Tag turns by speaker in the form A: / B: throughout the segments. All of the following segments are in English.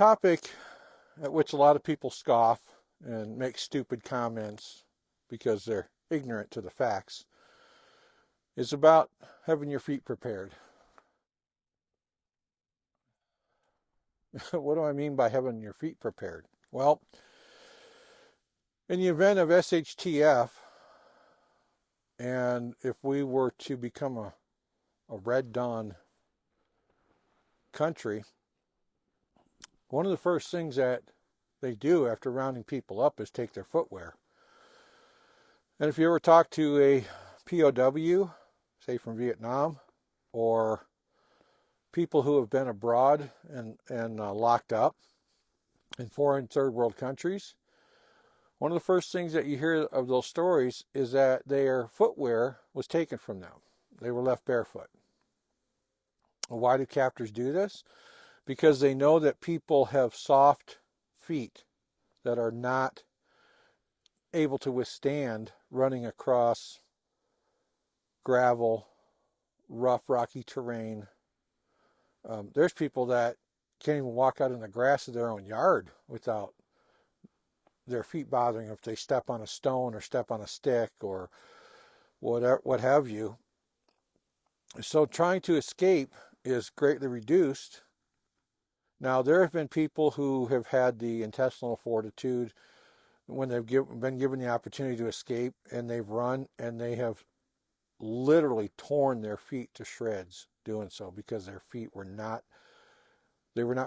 A: topic at which a lot of people scoff and make stupid comments because they're ignorant to the facts is about having your feet prepared. What do I mean by having your feet prepared? Well, in the event of SHTF, and if we were to become a Red Dawn country, one of the first things that they do after rounding people up is take their footwear. And if you ever talk to a POW, say from Vietnam, or people who have been abroad and locked up in foreign third world countries, one of the first things that you hear of those stories is that their footwear was taken from them. They were left barefoot. Why do captors do this? Because they know that people have soft feet that are not able to withstand running across gravel, rough, rocky terrain. There's people that can't even walk out in the grass of their own yard without their feet bothering if they step on a stone or step on a stick or whatever, what have you. So trying to escape is greatly reduced. Now, there have been people who have had the intestinal fortitude when they've been given the opportunity to escape, and they've run and they have literally torn their feet to shreds doing so because their feet were not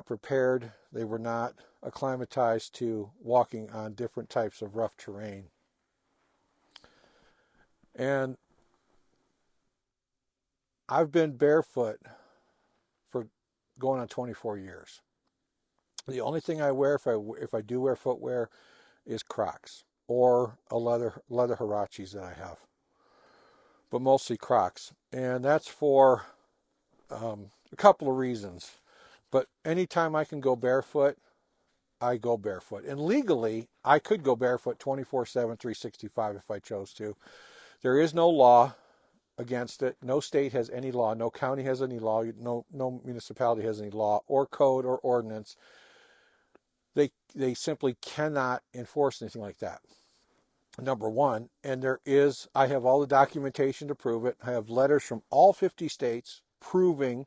A: prepared. They were not acclimatized to walking on different types of rough terrain. And I've been barefoot for going on 24 years. The only thing I wear if I do wear footwear is Crocs or a leather huaraches that I have, but mostly Crocs, and that's for a couple of reasons. But anytime I can go barefoot, I go barefoot. And legally, I could go barefoot 24/7, 365 if I chose to. There is no law against it. No state has any law. No county has any law. No municipality has any law or code or ordinance. They simply cannot enforce anything like that. Number one, and I have all the documentation to prove it. I have letters from all 50 states proving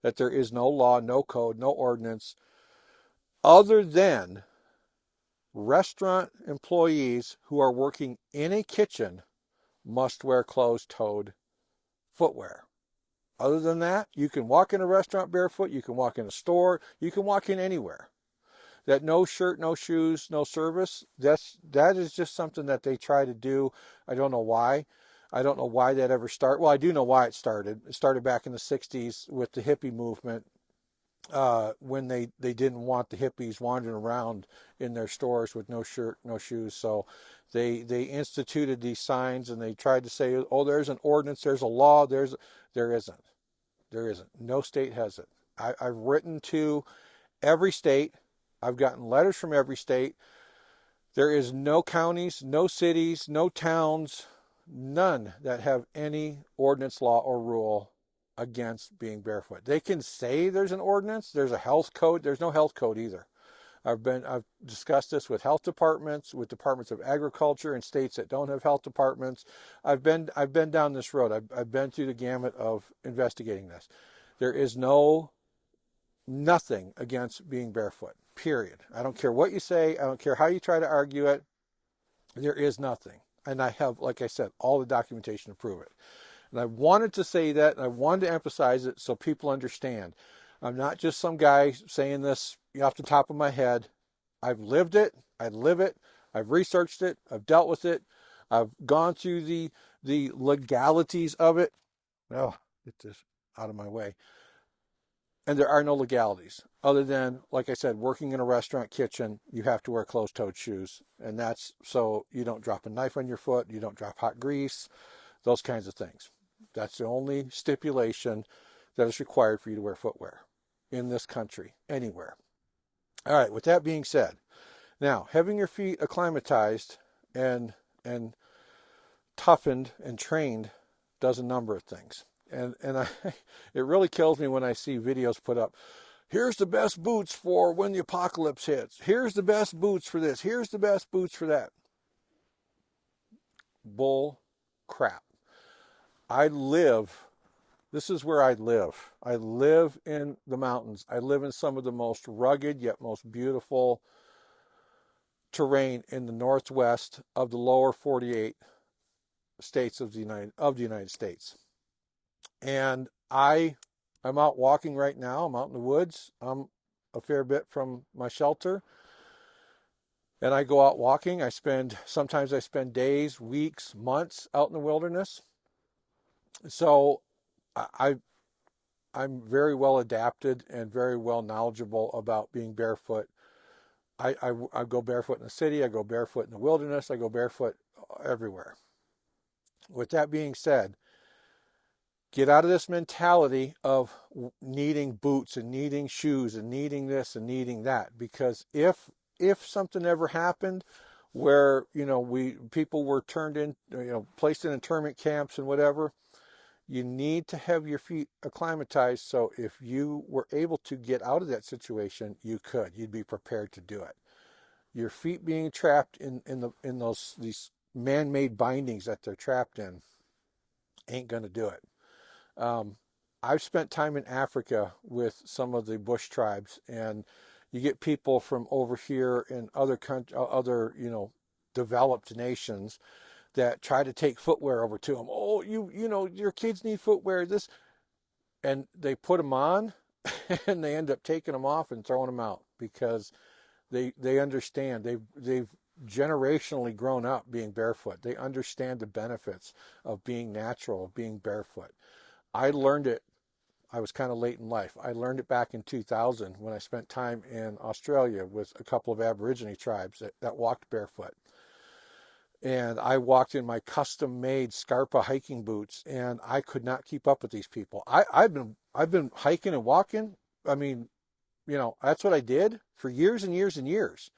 A: that there is no law, no code, no ordinance, other than restaurant employees who are working in a kitchen must wear closed-toed footwear. Other than that, you can walk in a restaurant barefoot, you can walk in a store, you can walk in anywhere. That no shirt, no shoes, no service, that is just something that they try to do. I don't know why. I don't know why that ever started. Well, I do know why it started. It started back in the 60s with the hippie movement, when they didn't want the hippies wandering around in their stores with no shirt, no shoes. So they instituted these signs, and they tried to say, oh, there's an ordinance, there's a law. There isn't. No state has it. I've written to every state. I've gotten letters from every state. There is no counties, no cities, no towns, none that have any ordinance, law, or rule against being barefoot. They can say there's an ordinance, there's a health code. There's no health code either. I've discussed this with health departments, with departments of agriculture in states that don't have health departments. I've been down this road. I've been through the gamut of investigating this. There is nothing against being barefoot. Period. I don't care what you say. I don't care how you try to argue it. There is nothing. And I have, like I said, all the documentation to prove it. And I wanted to say that, and I wanted to emphasize it so people understand. I'm not just some guy saying this off the top of my head. I've lived it. I live it. I've researched it. I've dealt with it. I've gone through the legalities of it. Oh, get this out of my way. And there are no legalities other than, like I said, working in a restaurant kitchen, you have to wear closed-toed shoes. And that's so you don't drop a knife on your foot, you don't drop hot grease, those kinds of things. That's the only stipulation that is required for you to wear footwear in this country, anywhere. All right, with that being said, now, having your feet acclimatized and toughened and trained does a number of things. And it really kills me when I see videos put up. Here's the best boots for when the apocalypse hits. Here's the best boots for this. Here's the best boots for that. Bull crap. This is where I live. I live in the mountains. I live in some of the most rugged yet most beautiful terrain in the northwest of the lower 48 states of the United States. And I'm out walking right now. I'm out in the woods. I'm a fair bit from my shelter. And I go out walking. Sometimes I spend days, weeks, months out in the wilderness. So I'm very well adapted and very well knowledgeable about being barefoot. I go barefoot in the city. I go barefoot in the wilderness. I go barefoot everywhere. With that being said, get out of this mentality of needing boots and needing shoes and needing this and needing that. Because if something ever happened where, people were turned in, placed in internment camps and whatever, you need to have your feet acclimatized. So if you were able to get out of that situation, you'd be prepared to do it. Your feet being trapped in these man-made bindings that they're trapped in ain't going to do it. I've spent time in Africa with some of the bush tribes, and you get people from over here in other developed nations that try to take footwear over to them. Oh, your kids need footwear, and they put them on and they end up taking them off and throwing them out because they understand. They've generationally grown up being barefoot. They understand the benefits of being natural, of being barefoot. I learned it. I was kind of late in life. I learned it back in 2000 when I spent time in Australia with a couple of Aborigine tribes that walked barefoot. And I walked in my custom-made Scarpa hiking boots, and I could not keep up with these people. I've been hiking and walking. I mean, that's what I did for years and years and years.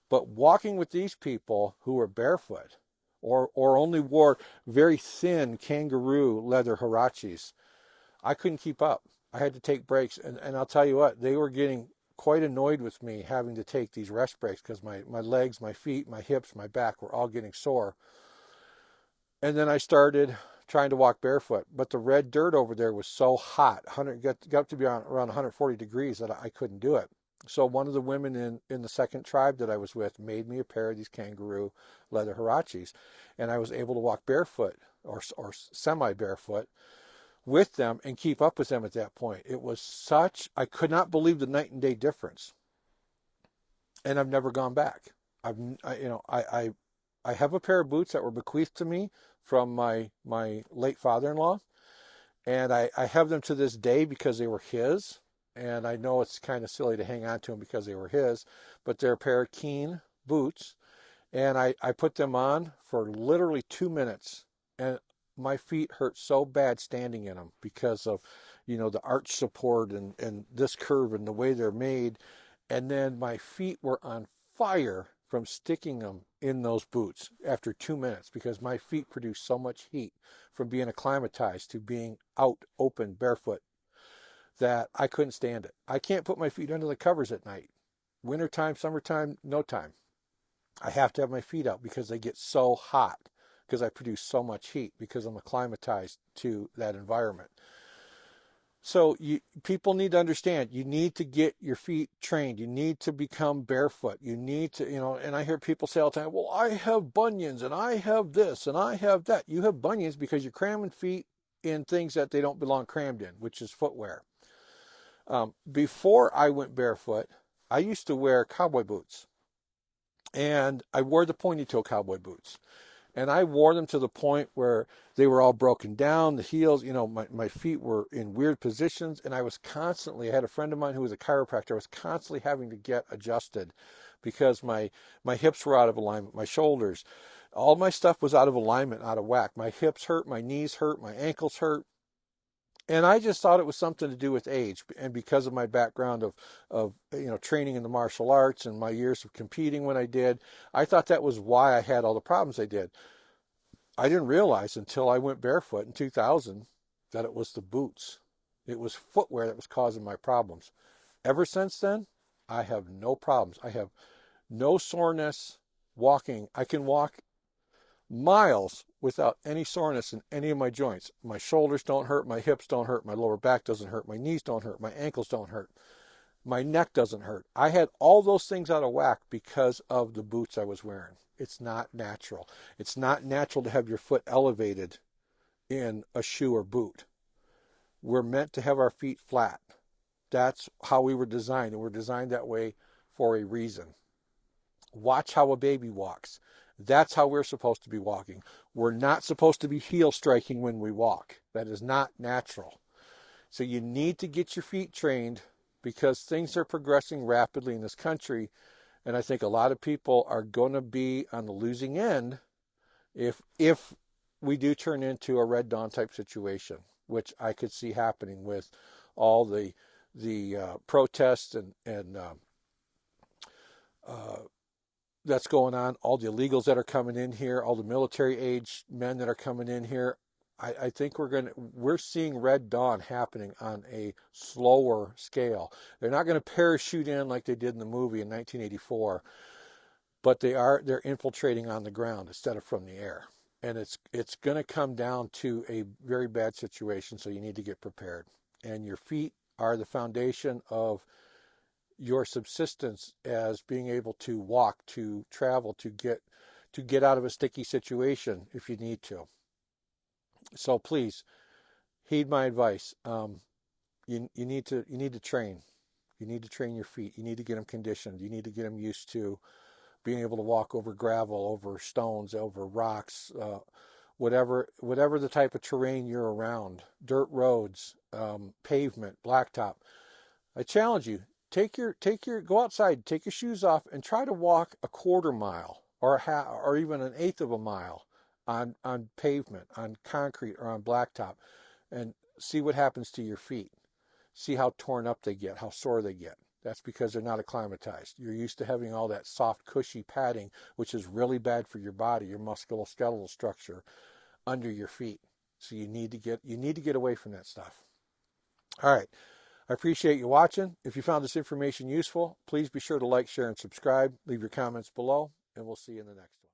A: But walking with these people who were barefoot or only wore very thin kangaroo leather huaraches, I couldn't keep up. I had to take breaks. And I'll tell you what, they were getting quite annoyed with me having to take these rest breaks because my legs, my feet, my hips, my back were all getting sore. And then I started trying to walk barefoot. But the red dirt over there was so hot, got up to be around 140 degrees that I couldn't do it. So one of the women in the second tribe that I was with made me a pair of these kangaroo leather huaraches. And I was able to walk barefoot or semi-barefoot with them and keep up with them at that point. It was I could not believe the night and day difference. And I've never gone back. I have a pair of boots that were bequeathed to me from my late father-in-law. And I have them to this day because they were his. And I know it's kind of silly to hang on to them because they were his, but they're a pair of Keen boots. And I put them on for literally 2 minutes. And my feet hurt so bad standing in them because of, the arch support and this curve and the way they're made. And then my feet were on fire from sticking them in those boots after 2 minutes because my feet produced so much heat from being acclimatized to being out open barefoot that I couldn't stand it. I can't put my feet under the covers at night. Wintertime, summertime, no time. I have to have my feet out because they get so hot because I produce so much heat because I'm acclimatized to that environment. So people need to understand, you need to get your feet trained. You need to become barefoot. You need to, and I hear people say all the time, well, I have bunions and I have this and I have that. You have bunions because you're cramming feet in things that they don't belong crammed in, which is footwear. Before I went barefoot, I used to wear cowboy boots. And I wore the pointy toe cowboy boots. And I wore them to the point where they were all broken down, the heels, my feet were in weird positions. And I had a friend of mine who was a chiropractor. I was constantly having to get adjusted because my hips were out of alignment, my shoulders, all my stuff was out of alignment, out of whack. My hips hurt, my knees hurt, my ankles hurt. And I just thought it was something to do with age. And because of my background of training in the martial arts and my years of competing when I did, I thought that was why I had all the problems I did. I didn't realize until I went barefoot in 2000 that it was the boots. It was footwear that was causing my problems. Ever since then, I have no problems. I have no soreness walking. I can walk miles without any soreness in any of my joints. My shoulders don't hurt, my hips don't hurt, my lower back doesn't hurt, my knees don't hurt, my ankles don't hurt, my neck doesn't hurt. I had all those things out of whack because of the boots I was wearing. It's not natural. It's not natural to have your foot elevated in a shoe or boot. We're meant to have our feet flat. That's how we were designed, and we're designed that way for a reason. Watch how a baby walks. That's how we're supposed to be walking. We're not supposed to be heel striking when we walk. That is not natural. So you need to get your feet trained because things are progressing rapidly in this country. And I think a lot of people are going to be on the losing end if we do turn into a Red Dawn type situation, which I could see happening with all the protests and that's going on, all the illegals that are coming in here, all the military age men that are coming in here. I think we're seeing Red Dawn happening on a slower scale. They're not going to parachute in like they did in the movie in 1984, but they're infiltrating on the ground instead of from the air. And it's going to come down to a very bad situation, so you need to get prepared. And your feet are the foundation of your subsistence as being able to walk, to travel, to get out of a sticky situation if you need to. So please heed my advice. You need to train. You need to train your feet. You need to get them conditioned. You need to get them used to being able to walk over gravel, over stones, over rocks, whatever the type of terrain you're around, dirt roads, pavement, blacktop. I challenge you, go outside, take your shoes off and try to walk a quarter mile or even an eighth of a mile on pavement, on concrete or on blacktop, and see what happens to your feet. See how torn up they get, how sore they get. That's because they're not acclimatized. You're used to having all that soft, cushy padding, which is really bad for your body, your musculoskeletal structure under your feet. So you need to get away from that stuff. All right. I appreciate you watching. If you found this information useful, please be sure to like, share, and subscribe. Leave your comments below, and we'll see you in the next one.